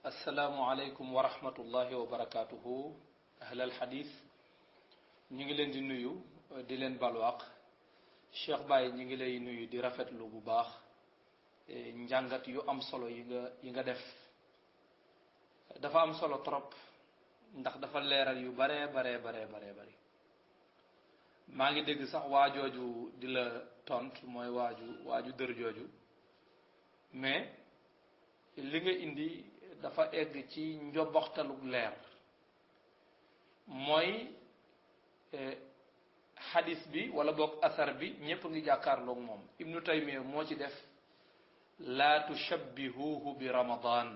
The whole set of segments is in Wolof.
السلام عليكم ورحمة الله وبركاته أهل الحديث نيغي لين دي نويو دي لين بالواق Cheikh Baye ñi ngi lay nuyu di rafetlu bu baax njàngat yu am solo yi nga def dafa am solo trop ndax dafa leeral yu bare maa ngi dégg sax waajooju di la tont mooy waaju dër jooju mais li nga indi dafa egg ci njoboxtalug leer mooy hadith bi wala bok athar bi ñépp ngi jàkkaarloog moom ibnu taymiya moo ci def la tushabbihuhu bi ramadan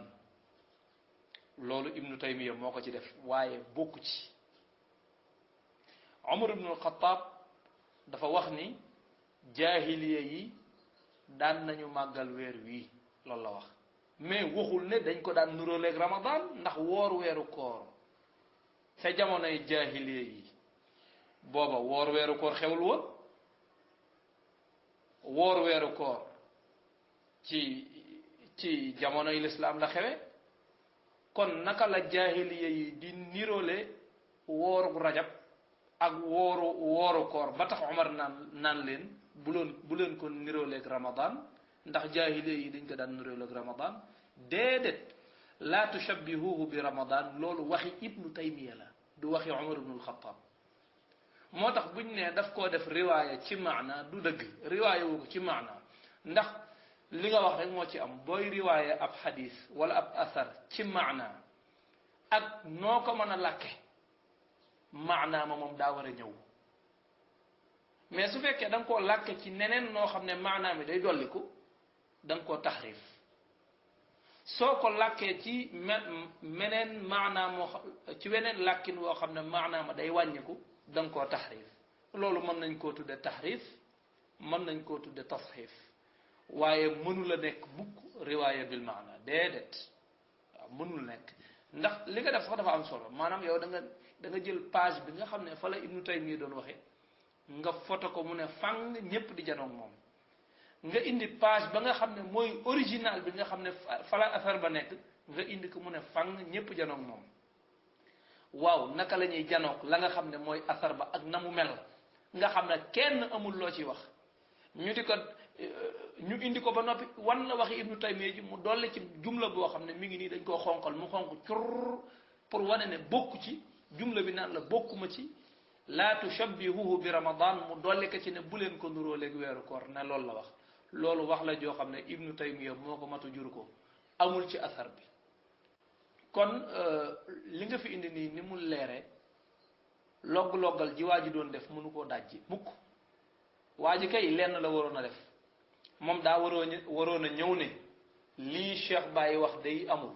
loolu ibnu taymiya moo ko ci def waaye bokku ci umar ibnu alxataab dafa wax ni jaahiliya yi daan nañu màggal weer wii loolu la wax mais waxul ne dañ ko daan nuróoleeg ramadan ndax woor weeru koor ca jamonoy jaahiliya yi booba woor weeru koor xewul woon woor weeru koor ci jamonoy lislaam la xewe kon naka la jaahiliya yi di niroole wooru rajab ak wooru koor ba tax Omar naan leen bu leen ko nirooleeg ramadan ndax jaahiliya yi dañ ko daan nirooleeg ramadan déedéet laa tushabbihuhu bi ramadan loolu waxi ibnu taymiya la du waxi Omar ibnu alxataab moo tax buñ ne daf koo def riwaaya ci maana du dëgg riwaaya wu ko ci maana ndax li nga wax rek moo ci am booy riwaaya ab xadis wala ab asar ci maana ak noo ko mën a làkke maana ma moom daa war a ñëw mais su fekkee da nga koo làkke ci neneen noo xam ne maana mi day dolliku da nga koo taxrif soo ko làkkee ci meneen maana moo ci weneen làkkin woo xam ne maana ma day wàññiku da nga koo taxrif loolu mën nañ koo tudde taxrif mën nañ koo tudde tasxif waaye mënul a nekk bukk riwaaya bil maana déedéet waaw mënul nekk ndax li nga def sax dafa am solo maanaam yow da nga jël page bi nga xam ne fa la ibnu taymiya doon waxe nga foto ko mu ne fang ñépp di janoog moom nga indi page ba nga xam ne mooy original bi nga xam ne fa la affaire ba nekk nga indi ko mu ne fang ñépp janoog moom waaw naka la ñuy janoog la nga xam ne mooy asar ba ak na mu mel nga xam ne kenn amul loo ci wax ñu indi ko ba noppi wan la waxi ibnu taymiya ji mu dolli ci jumla boo xam ne mi ngi nii dañ koo xonqal mu xonq cur pour wane ne bokku ci jumla bi naan la bokkuma ci laa tushabbihuhu bi ramadan mu dolli ko ci ne bu leen ko nuroo léegi weeru koor ne loolu la wax loolu wax la joo xam ne ibnu taymiya moo ko matu jur ko amul ci asar bi kon li nga fi indi nii ni mu leere logg-loggal ji waa ji doon def mënu koo dajji mukk waa ji kay lenn la waroon a def moom daa waroon a ñëw ne lii Cheikh Baye wax day amul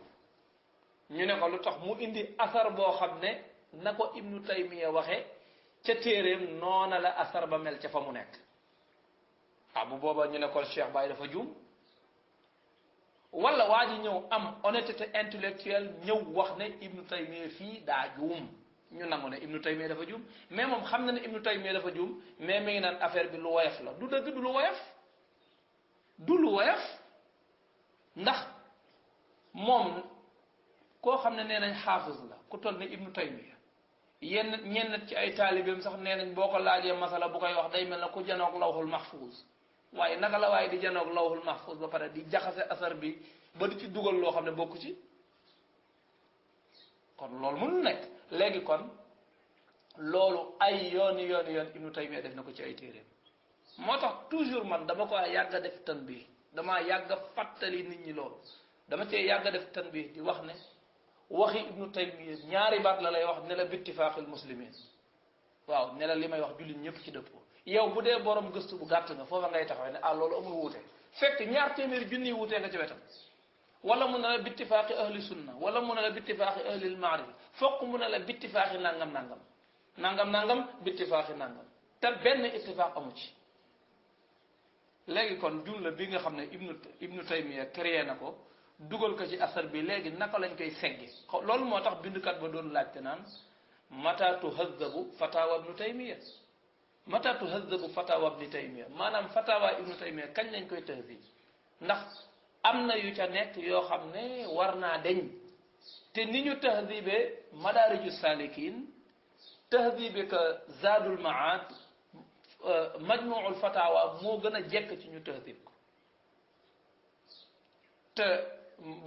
ñu ne ko lu tax mu indi asar boo xam ne na ko ibnu taymiya waxe ca téeréem noona la asar ba mel ca fa mu nekk bu booba ñu ne ko Cheikh Baye dafa juum wala waa ji ñëw am honnêteté intellectuelle ñëw wax ne ibnu taymiya fii daa juum ñu nangu ne ibnu taymiya dafa juum mais moom xam na ne ibnu taymiya dafa juum mais mi ngi naan affaire bi lu woyof la du dëgg du lu woyof ndax moom koo xam ne nee nañ xaafis la ku toll ne ibnu taymiya ñenn ci ay taalibeem sax nee nañ boo ko laajee masala bu koy wax day mel na ku janoog lawhul mahfuz waaye naka la waaye di janoog lawhul mahfuz ba pare di jaxase asar bi ba di ci dugal loo xam ne bokku ci kon loolu mënul nekk léegi kon loolu ay yooni ibnu taymiya def na ko ci ay téeréem moo tax toujours man dama ko yàgg a def tanbih dama yàgg a fàttali nit ñi loolu dama cee yàgg a def tanbih di wax ne waxi ibnu taymiya ñaari baat la lay wax ne la bittifaaqil muslimin waaw ne la li may wax jullit ñëpp ci dëppoo yow bu dee borom gëstu bu gàtt nga foofa ngay taxaw ne loolu amul wuute fekk ñaar téeméeri junni wuutee nga ci wetam wala mu ne la bittifaaqi ahli sunna wala mu ne la bittifaaqi ahli almaarifa fokk mu ne la bittifaaqi nangam bittifaaqi nangam te benn ittifaaq amu ci léegi kon jumla bi nga xam ne ibnu taymiya créé na ko dugal ko ci asar bi léegi naka lañ koy segge loolu moo tax bindkat ba doon laajte naan mata tuhazzabu fatawa ibnu taymiya maanaam fatawa ibnu taymiya kañ lañ koy tahzib ndax am na yu ca nekk yoo xam ne war naa deñ te ni ñu tahdibe madaariju saalikiin tahdibe ka zaadul maad majmuul fatawa moo gën a jekk ci ñu tahdib ko te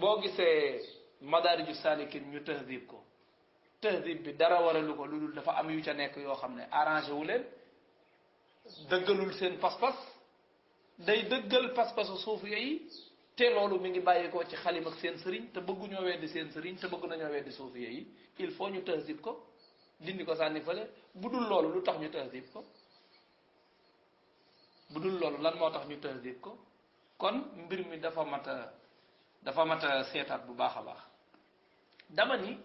boo gisee madaariju saalikiin ñu tahdib ko tahdib bi dara waralu ko lu dul dafa am yu ca nekk yoo xam ne arrangé wu leen dëggalul seen pas-pas day dëggal pas-pasu suufiya yi te loolu mi ngi bàyyeekoo ci xalim ak seen sëriñ te bëgguñoo weddi seen sëriñ te bëgg nañoo weddi suufiya yi il faut ñu tahdib ko dindi ko sànni fële bu dul loolu lu tax ñu tahdib ko bu dul loolu lan moo tax ñu tahdib ko kon mbir mi dafa mat a seetaat bu baax a baax dama ni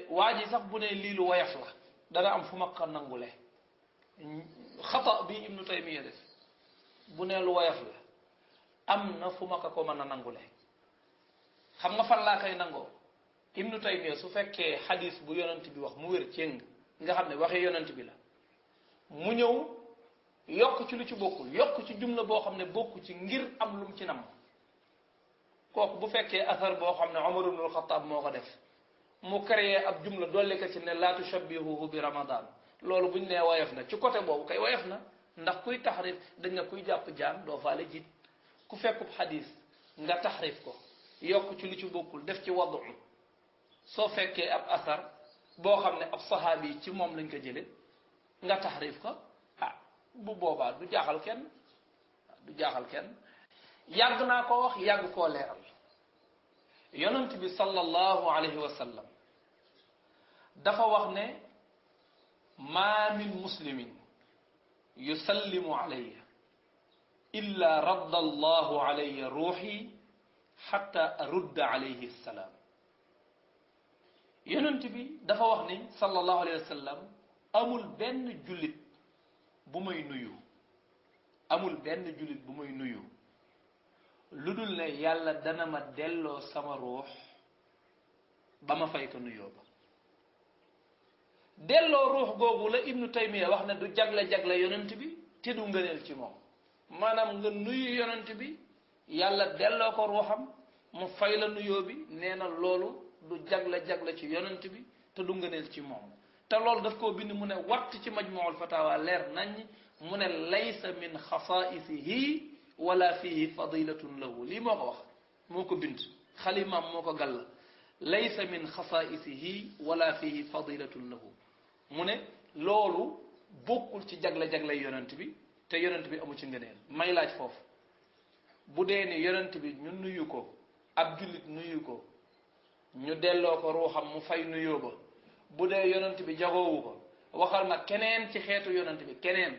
waa ji sax bu ne lii lu woyof la dana am fu ma ko nangule xata bi ibnu taymiya def bu ne lu woyof la am na fu ma ko mën a nangule xam nga fan laa koy nangoo ibnu taymiya su fekkee xadis bu yonent bi wax mu wér céng nga xam ne waxee yonent bi la mu ñëw yokk ci lu ci bokkul yokk ci jumla boo xam ne bokku ci ngir am lum ci nam kooku bu fekkee asar boo xam ne Umar ibnul Xattaab moo ko def mu créé ab jumla dolli ko ci ne laa tushabbihuhu bi ramadan loolu buñ nee woyof na ci côté boobu kay woyof na ndax kuy taxrif dañ na kuy jàpp jaan doo faale jiit ku fekkub xadis nga taxrif ko yokk ci lu ci bokkul def ci wadu soo fekkee ab asar boo xam ne ab saxaabi yi ci moom lañ ko jële nga taxrif ko bu boobaa du jaaxal kenn yàgg naa ko wax yàgg koo leeral yonent bi sallallahu alayhi wa sallam dafa wax ne ma min muslimin yusallimu alayya illa radda allahu alayya ruuxi xatta arudda alayhi salaam yonent bi dafa wax ni sallallahu alayhi wa sallam amul benn jullit bu may nuyu lu dul ne yàlla dana ma delloo sama ruux ba ma fay ko nuyoo ba delloo ruux googu la ibnu taymiya wax ne du jagle yonent bi te du ngëneel ci moom maanaam nga nuyu yonent bi yàlla delloo ko ruuxam mu fay la nuyoo bi nee na loolu du jagle ci yonent bi te du ngëneel ci moom te loolu daf koo bind mu ne watt ci majmuul fatawa leer nañ mu ne laysa min xasaisihi wala fihi fadilatun lahu lii moo ko wax moo ko bind xalimaam moo ko gàll laysa min xasaisihi wala fihi fadilatun lahu mu ne loolu bokkul ci jagle yonent bi te yonent bi amu ci ngëneel may laaj foofu bu dee ni yonent bi ñu nuyu ko ab jullit nuyu ko ñu delloo ko ruuxam mu fay nuyoo ba bu dee yonent bi jagoowu ko waxal ma keneen ci xeetu yonent bi keneen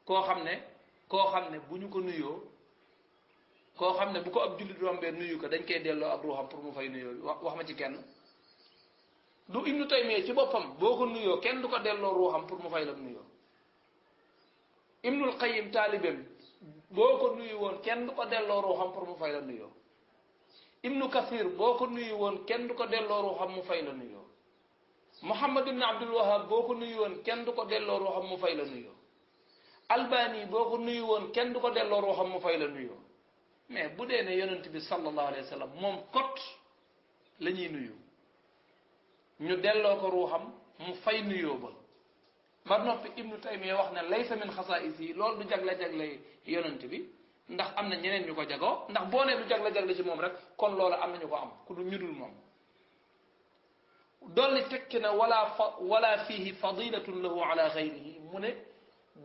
koo xam ne bu ñu ko nuyoo koo xam ne bu ko ab jullit rombee nuyu ko dañ koy delloo ab ruuxam pour mu fay nuyoo bi wax ma ci kenn du ibnu taymiya ci boppam boo ko nuyoo kenn du ko delloo ruuxam pour mu fay la nuyoo ibnul qayyim taalibeem boo ko nuyu woon kenn du ko delloo ruuxam pour mu fay la nuyoo ibnu kathir boo ko nuyu woon kenn du ko delloo ruuxam mu fay la nuyoo muhammad ibn abdul wahab boo ko nuyu woon kenn du ko delloo ruuxam mu fay la nuyoo albani boo ko nuyu woon kenn du ko delloo ruuxam mu fay la nuyoo mais bu dee ne yonent bi sallallahu alayhi wa sallam moom kot la ñuy nuyu ñu delloo ko ruuxam mu fay nuyoo ba noppi ibnu taymiya wax ne laysa min xasaais yi loolu du jagle yonent bi ndax am na ñeneen ñu ko jagoo ndax boo nee du jagle ci moom rek kon loolu am na ñu ko am ku du ñu dul moom dolli tekki na wala fihi fadilatun lahu ala xayrihi mu ne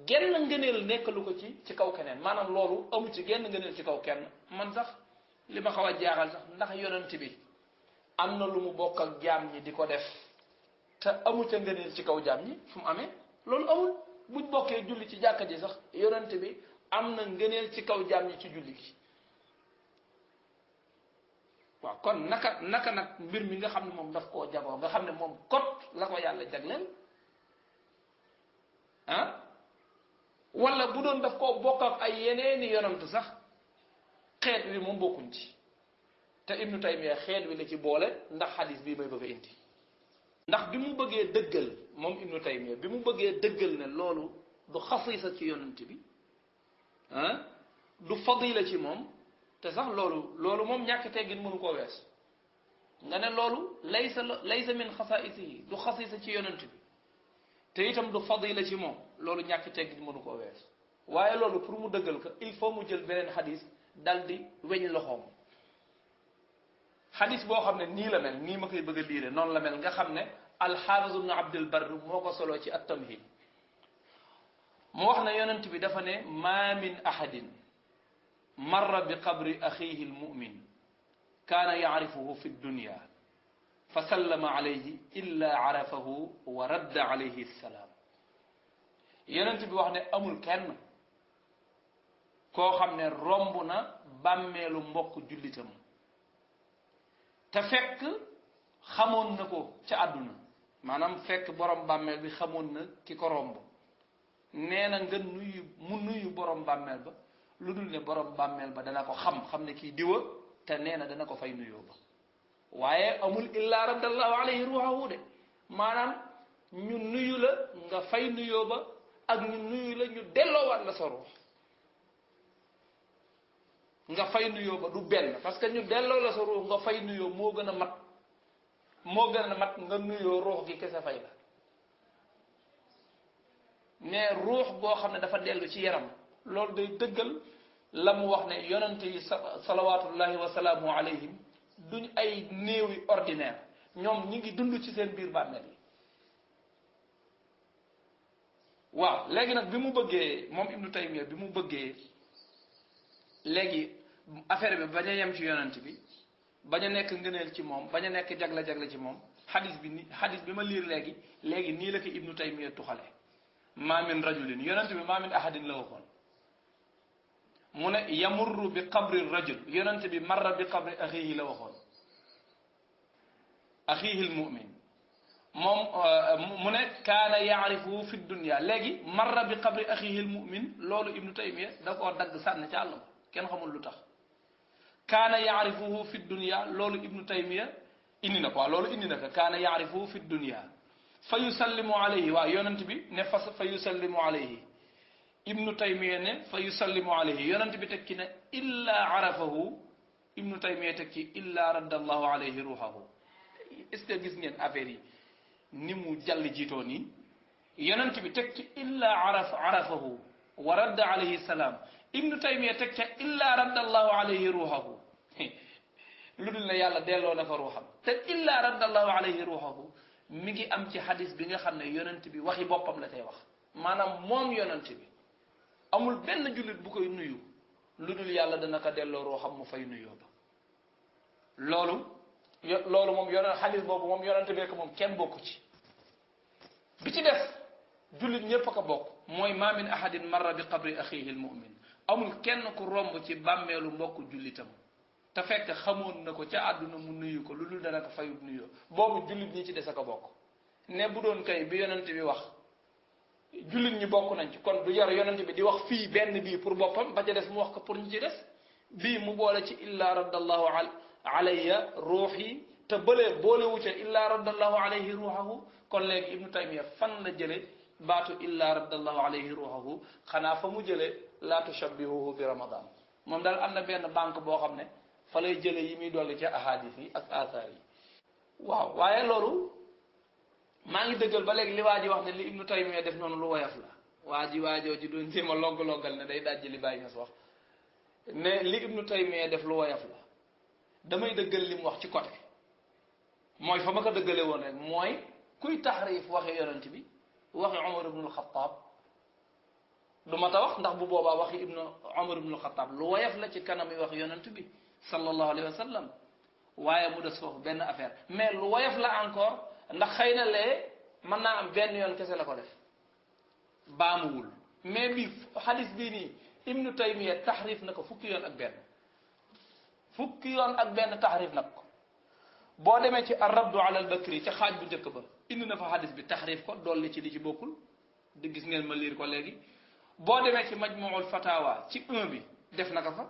genn ngëneel nekkalu ko ci kaw keneen maanaam loolu amu ci genn ngëneel ci kaw kenn man sax li ma xaw a jaaxal sax ndax yonent bi am na lu mu bokk ak jaam ñi di ko def te amu ca ngëneel ci kaw jaam ñi fu mu amee loolu amul buñ bokkee julli ci jàkka ji sax yonent bi am na ngëneel ci kaw jaam ñi ci julli gi waaw kon naka nag mbir mi nga xam ne moom daf koo jagoo nga xam ne moom kot la ko yàlla jagleel wala bu doon daf koo bokk ak ay yeneeni yonant sax xeet wi moom bokkuñ ci te ibnu taymiya xeet wi la ci boole ndax xadis bii may bëgg a indi ndax bi mu bëggee dëggal moom ibnu taymiya bi mu bëggee dëggal ne loolu du xasisa ci yonant bi du fadila ci moom te sax loolu moom ñàkk teggin mënu koo wees nga nga ne loolu laysa min xasaisihi du xasisa ci yonent bi te itam du fadila ci moom loolu ñàkk teggin mënu koo wees waaye loolu pour mu dëggal ko il faut mu jël beneen xadis dal di weñ loxoom xadis boo xam ne nii la mel nii ma koy bëgg a liire noonu la mel nga xam ne alxaafis ibnu abdul barr moo ko soloo ci at-tamhid mu wax ne yonent bi dafa ne ma min ahadin marra bi qabri axihi almumin kaana yacrifuhu fi dunya fa sallama alayhi illa arafahu wa radda alayhi salaam yonent bi wax ne amul kenn koo xam ne romb na bàmmeelu mbokk jullitam te fekk xamoon na ko ca àdduna maanaam fekk borom bàmmeel bi xamoon na ki ko romb nee na nga nuyu borom bàmmeel ba lu dul ne borom bàmmeel ba dana ko xam ne kii diwa te nee na dana ko fay nuyoo ba waaye amul illa raddallahu alayhi ruuhahu de maanaam ñu nuyu la nga fay nuyoo ba ak ñu nuyu la ñu delloowaat la sa ruux nga fay nuyoo ba du benn parce que ñu delloo la sa ruux nga fay nuyoo moo gën a mat nga nuyoo ruux gi kese fay la mais ruux boo xam ne dafa dellu ci yaram loolu day dëggal la mu wax ne yonente yi salawatullahi wa salaamu alayhim duñ ay néew yi ordinaire ñoom ñi ngi dund ci seen biir bàmmeel yi waaw léegi nag bi mu bëggee moom ibnu taymiya bi mu bëggee léegi affaire bi bañ a yem ci yonent bi bañ a nekk ngëneel ci moom bañ a nekk jagle ci moom xadis bi ma liir léegi nii la ko ibnu taymiya tuxale ma min rajulin yonent bi ma min ahadin la waxoon mu ne yamurru bi qabri rajul yonent bi marra bi qabri axihi la waxoon axihi almumin moom mu ne kaana yaarifuhu fi dunya léegi marra bi qabri axihi almumin loolu ibnu taymiya da koo dagg sànni ca àll ba kenn xamul lu tax kaana yaarifuhu fi dunya loolu ibnu taymiya indi na ko loolu indi na ko kaana yaarifuhu fi dunya fa yusallimu alayhi waaw yonent bi ne fa yusallimu alayhi ibnu taymiya ne fa yusallimu alayhi yonent bi tekki ne illa arafahu ibnu taymiya tekki illa raddallahu alayhi ruuhahu est ce que gis ngeen affaire yi ni mu jàll jiitoo nii yonent bi tekki illa arafahu wa radda alayhi salaam ibnu taymiya tekki illa raddallahu alayhi ruuhahu lu dul ne yàlla delloo na fa ruuxam te illa raddallahu alayhi ruuhahu mi ngi am ci xadis bi nga xam ne yonent bi waxi boppam la tey wax maanaam moom yonent bi amul benn jullit bu koy nuyu lu dul yàlla dana ko delloo ruuxam mu fay nuyoo ba loolu moom xadis boobu moom yonent bee ko moom kenn bokku ci bi ci def jullit ñépp a ko bokk mooy ma min ahadin marra bi qabri axihi almumin amul kenn ku romb ci bàmmeelu mbokk jullitam te fekk xamoon na ko ca àdduna mu nuyu ko lu dul dana ko fayut nuyoo boobu jullit ñi ci des a ko bokk ne bu doon kay bi yonent bi wax jullit ñi bokk nañ ci kon du jar yonent bi di wax fii benn bii pour boppam ba ca des mu wax ko pour ñu ci des bii mu boole ci illa raddallahu alayya ruuxi te bëlee boolewu ca illa raddallahu alayhi ruuxahu kon léegi ibnu taymiya fan la jële baatu illa raddallahu alayhi ruuxahu xanaa fa mu jële laa tushabbihuhu bi ramadan moom daal am na benn banque boo xam ne fa lay jële yi muy dolli ca ahadis yi ak athar yi waaw waaye loolu maa ngi dëggal ba léegi li waa ji wax ne li ibnu taymiya def noonu lu woyof la waajoo ji doon jéem a loggal ne day dajji li bàyyi ñas wax ne li ibnu taymiya def lu woyof la damay dëggal li mu wax ci côté mooy fa ma ko dëggale woon rek mooy kuy taxrif waxe yonent bi waxi Umar ibnul Xattaab du ma ta wax ndax bu boobaa waxi Umar ibnul Xattaab lu woyof la ci kanam yi wax yonent bi sallallahu alayhi wa sallam waaye mu des foofu benn affaire mais lu woyof la encore ndax xëy na lee mën naa am benn yoon kese la ko def baamuwul mais bii xadis bii nii ibnu taymiya taxrif na ko fukki yoon ak benn taxrif nag ko boo demee ci arraddu ala albakri ca xaaj bu njëkk ba indi na fa xadis bi taxrif ko dolli ci li ci bokkul di gis ngeen ma liir ko léegi boo demee ci majmuul fatawa ci 1 bi def na ko fa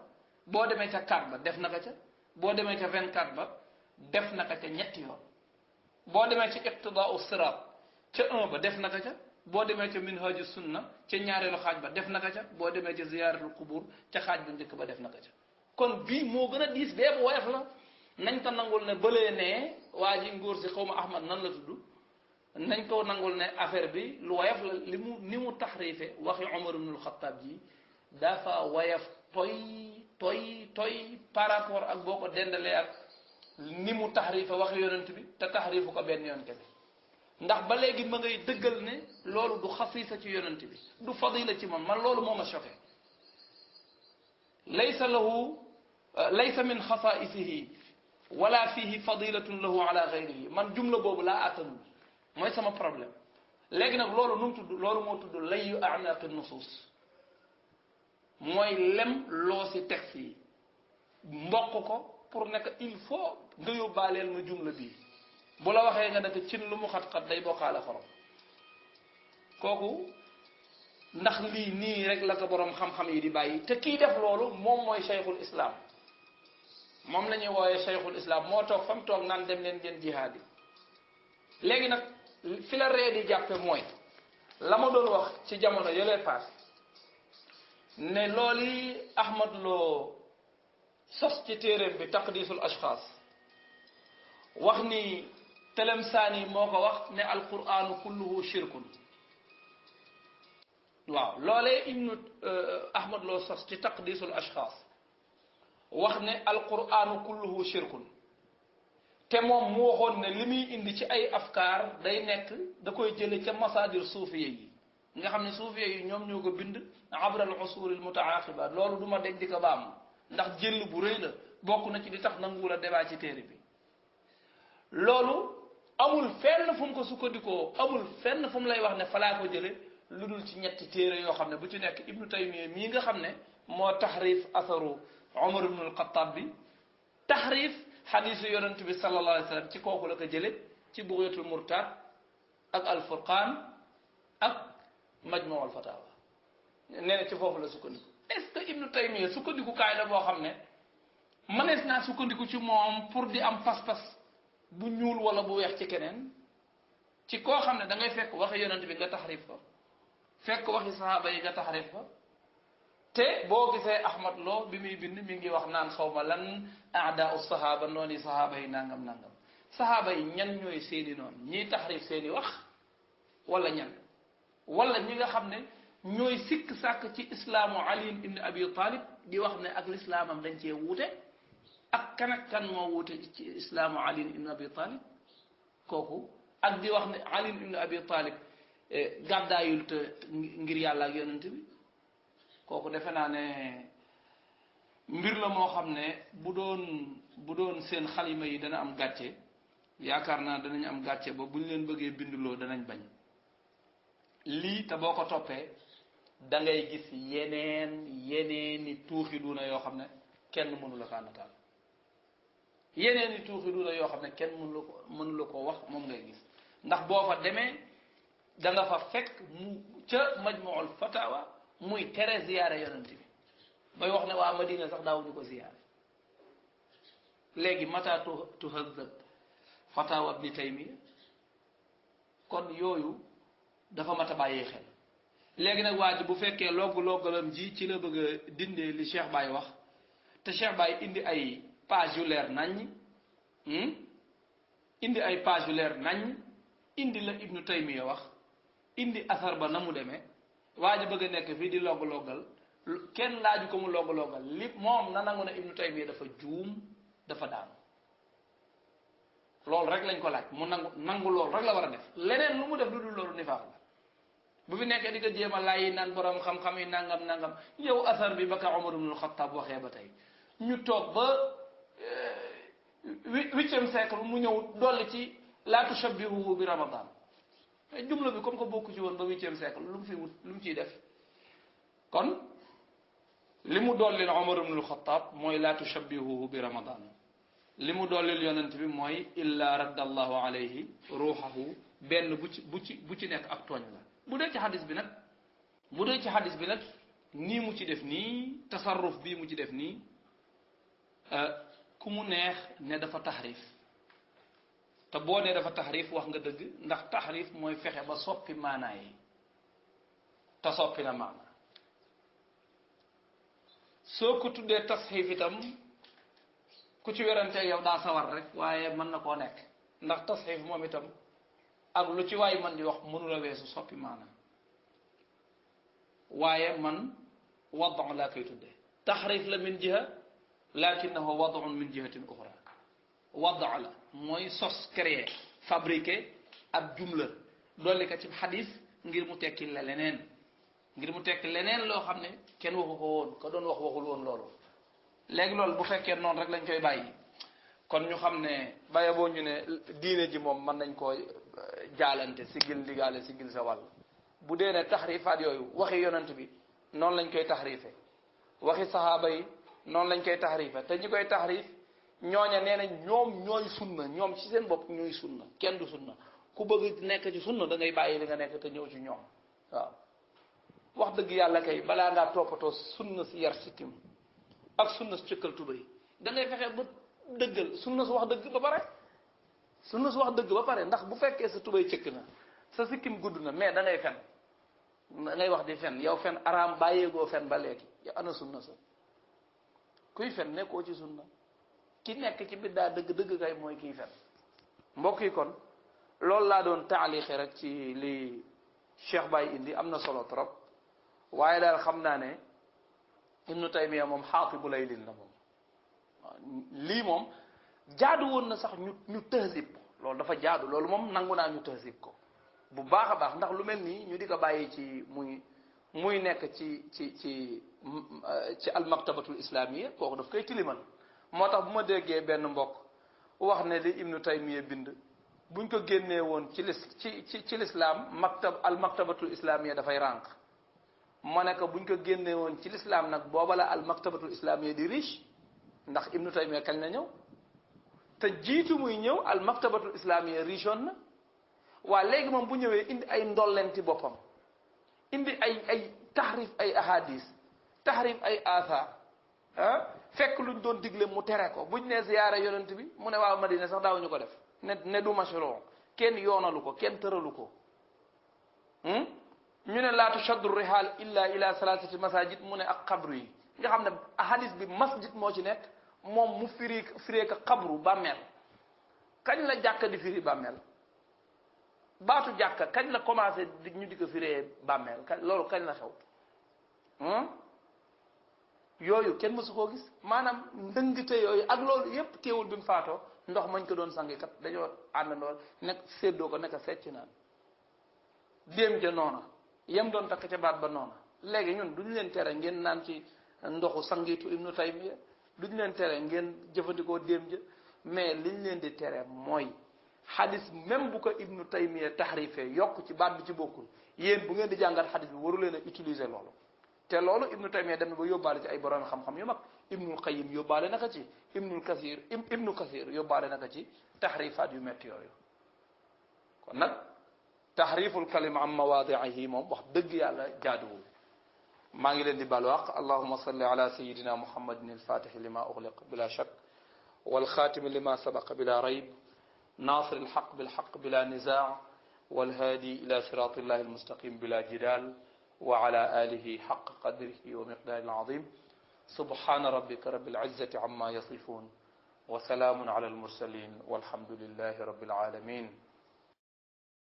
boo demee ca 4 ba def na ko ca boo demee ca 24 ba def na ko ca ñetti yoon boo demee ci iqtidaau sirat ca 1 ba def na ko ca boo demee ca minhaju sunna ca ñaareelu xaaj ba def na ko ca boo demee ca ziyaratul qubur ca xaaj bu njëkk ba def na ko ca kon bii moo gën a diis bee bu woyof la nañ ko nangul ne bëlee ne waa ji ngóor si xawma ahmad nan la tudd nañ ko nangul ne affaire bi lu wayaf la li mu ni mu taxrife waxi Umar ibnul Xattaab ji dafa wayaf toy par rapport ak boo ko dendalee ak ni mu taxrife waxi yonent bi te taxrifu ko benn yoon kese ndax ba léegi ma ngay dëggal ne loolu du xasiisa ci yonent bi du fadila ci moom man loolu moo ma choqué laysa min xasaisihi wala fihi fadilatun lahu ala gayrihi man jumla boobu laa attanul mooy sama problème léegi nag loolu nu mu tudd loolu moo tudd layu anaqi nusus mooy lem loo si texte yi mboq ko pour nekk il faut nga yóbbaaleel ma jumla bii bu la waxee nga nekk cin lu mu xat-xat day bokkaale xorom kooku ndax lii nii rek la ko boroom xam-xam yi di bàyyi te kii def loolu moom mooy cheikhul islam moom la ñuy wooyee cheikhul islam moo toog fa mu toog naan dem leen ngeen jihaad yi léegi nag fi la ree di jàppe mooy la ma doon wax ci jamono yëlee paas ne loolu Ahmad Lo sos ci téeréem bi taqdisul ashxaas wax ni Talemsaani moo ko wax ne alquranu kulluhu shirkun waaw loolee ibnu Ahmad Lo sos ci taqdisul ashxaas wax ne alquranu kulluhu shirkun te moom mu waxoon ne li muy indi ci ay afkaar day nekk da koy jële ca masaadir suufiye yi nga xam ne suufiye yi ñoom ñoo ko bind abra al usur al mutaaqiba loolu du ma dégg di ko baam ndax jël bu rëy la bokk na ci di tax nanguwul a débat ci téere bi loolu amul fenn fu mu ko sukkandikoo amul fenn fu mu lay wax ne falaa ko jële lu dul ci ñetti téere yoo xam ne bu ci nekk ibnu taymiya mii nga xam ne moo taxrif asaru umar ibnu alxataab bi taxrif xadisu yonent bi sallallahu alayhi wa sallam ci kooku la ko jële ci bughyatul murtad ak alfurqaan ak majmu al fatawa nee na ci foofu la sukkandiku est-ce que ibnu taymiya sukkandiku kaay la boo xam ne mënees naa sukkandiku ci moom pour di am pas-pas bu ñuul wala bu weex ci keneen ci koo xam ne da ngay fekk waxi yonent bi nga taxrif ko fekk waxi sahaaba yi nga taxrif ko te boo gisee Ahmad Lo bi muy bind mi ngi wax naan xaw ma lan aadaau sahaaba noonu sahaaba yi nangam nangam sahaaba yi ñan ñooy seeni noonu ñiy taxrif seeni wax wala ñan wala ñi nga xam ne ñooy sikk sàkk ci islaamu Ali ibn Abi Talib di wax ne ak lislaamam dañ cee wuute ak kan moo wuute ci islaamu Ali ibn Abi Talib kooku ak di wax ne Ali ibn Abi Talib gàddaayul te ngir yàlla ak yonent bi kooku defe naa ne mbir la moo xam ne bu doon seen xalima yi dana am gàcce yaakaar naa danañ am gàcce ba buñ leen bëggee binduloo danañ bañ lii te boo ko toppee da ngay gis yeneeni tuuxi duuna yoo xam ne kenn mënu la kaa nataal yeneeni tuuxi duuna yoo xam ne kenn mënu la ko wax moom ngay gis ndax boo fa demee da nga fa fekk mu ca majmuul fatawa muy tere ziyaare yonent bi bay wax ne waa Madina sax daawuñu ko ziyaare léegi mata tuhazzab fatawa ibni taymiya kon yooyu dafa mat a bàyyee xel léegi nag waa ji bu fekkee loggalam ji ci la bëgg a dindee li Cheikh Baye wax te Cheikh Baye indi ay page yu leer naññ indi ay page yu leer naññ indi la ibnu taymiya wax indi asar ba na mu demee waa ji bëgg a nekk fii di loggal kenn laaju ko mu loggal li moom na nangu ne ibnu taymiya dafa juum dafa daanu loolu rek lañ ko laaj mu nangu loolu rek la war a def leneen lu mu def lu dul loolu nifaaq la bu fi nekkee di ko jéem a laay naan borom xam-xam yi nangam yow asar bi ba ka Umar ibnul Xattaab waxee ba tey ñu toog ba 8e siècle mu ñëw dolli ci laa tushabbihuhu bi Ramadan jumla bi comme que bokku ci woon ba 8e siècle lu mu fi wut lu mu ciy def kon li mu dollil Umar ibnul Xattaab mooy laa tushabbihuhu bi Ramadan li mu dollil yonent bi mooy illa radda allahu alayhi ruuxahu benn bu ci nekk ak tooñ la bu dee ci xadis bi nag nii mu ci def nii tasarruf bii mu ci def nii ku mu neex ne dafa taxrif te boo nee dafa taxrif wax nga dëgg ndax taxrif mooy fexe ba soppi maanaa yi te soppi na maanaa soo ko tuddee tasxiif itam ku ci werante yow daa sawar rek waaye mën na koo nekk ndax tasxiif moom itam ak lu ci waay man di wax mënu la weesu soppi maanaam waaye man wadu laa koy tudde taxrif la min jiha lakinahu wadun min jihatin uxra wadu la mooy sos créé fabriqué ab jumla dolli ko ci xadis ngir mu tekki la leneen ngir mu tekki leneen loo xam ne kenn waxu ko woon ka doon wax waxul woon loolu léegi loolu bu fekkee noonu rek lañ koy bàyyi kon ñu xam ne bàyyi boo ñu ne diine ji moom mën nañ koo jaalante sigil ndigaale sigil sa wàll bu dee ne taxrifaat yooyu waxi yonent bi noonu lañ koy taxrife waxi saxaaba yi noonu lañ koy taxrife te ñi koy taxrif ñooña nee na ñoom ñooy sunna ñoom ci seen bopp ñooy sunna kenn du sunna ku bëgg nekk ci sunna da ngay bàyyi li nga nekk te ñëw ci ñoom waaw wax dëgg yàlla kay balaa ngaa toppatoo sunna si yar sikkim ak sunna si cëkkal tubay da ngay fexe ba dëggal sunna su wax dëgg ba pare sunna su wax dëgg ba pare ndax bu fekkee sa tubay cëkk na sa sikkim gudd na mais da ngay fen da ngay wax di fen yow fen araam bàyyeegoo fen ba léegi yow ana sunna sa kuy fen nekkoo ci sunna ki nekk ci biddaa dëgg kay mooy kiy fen mbokk yi kon loolu laa doon taalixe rek ci li Cheikh Baye indi am na solo trop waaye daal xam naa ne Ibnu Taymiya moom xaatibu laylin la moom lii moom jaadu woon na sax ñu tahzib ko loolu dafa jaadu loolu moom nangu naa ñu tahzib ko bu baax a baax ndax lu mel nii ñu di ko bàyyi ci muy nekk ci almaktabatul islamiyya kooku daf koy tilimal moo tax bu ma déggee benn mbokk wax ne li Ibnu Taymiya bind buñ ko génnee woon ci lislaam almaktabatul islamiyya dafay rànq ma ne ko buñ ko génnee woon ci lislaam nag booba la almaktabatul islamiyya di riche ndax Ibnu Taymiya kañ la ñëw te jiitu muy ñëw almaktabatul islamiyya riche woon na waa léegi moom bu ñëwee indi ay ndollenti boppam indi ay taxrif ay ahadis taxrif ay athar fekk luñ doon digle mu tere ko buñ ne ziyaara yonent bi mu ne waaw Madina sax daawuñu ko def ne du mashru kenn yoonalu ko kenn tëralu ko ñu ne laa tushaddu rihaal illa ila salasati masajid mu ne ak xabru yi nga xam ne hadis bi masjid moo ci nekk moom mu firee ka xabru bàmmeel kañ la jàkka di firi bàmmeel baatu jàkka kañ la commencé ñu di ko firee bàmmeel loolu kañ la xew yooyu kenn mësu koo gis maanaam ndëngte yooyu ak loolu yépp teewul bi mu faatoo ndox mañ ko doon sangi kat dañoo àndandoo nekk séddoo ko nekk secc naan déem ja noona yem doon takk ca baat ba noona léegi ñun duñ leen tere ngeen naan ci ndoxu sangitu Ibnu Taymiya duñ leen tere ngeen jëfandikoo déem ja mais liñ leen di tere mooy xadis même bu ko Ibnu Taymiya taxrifee yokk ci baat bi ci bokkul yéen bu ngeen di jàngat xadis bi waru leen a utiliser loolu te loolu Ibnu Taymiya dem na ba yóbbaale ci ay borom xam-xam yu mag Ibnul Qayyim yóbbaale naka ci Ibnu Kasir yóbbaale naka ci taxrifaat yu métti yooyu kon nag taxriful kalima am mawaadiihi moom wax dëgg yàlla jaaduwul maa ngi leen di baal waq allahuma salli ala sayidina muhammadin alfatixi lima uxliq bila shak walxaatimi lima sabaqa bila rayb nasir alxaq bilxaq bila nizaa walhaadi ila sirati illahi almustaqim bila jidal وعلى آله حق قدره ومقداره العظيم سبحان ربك رب العزة عما يصفون وسلام على المرسلين والحمد لله رب العالمين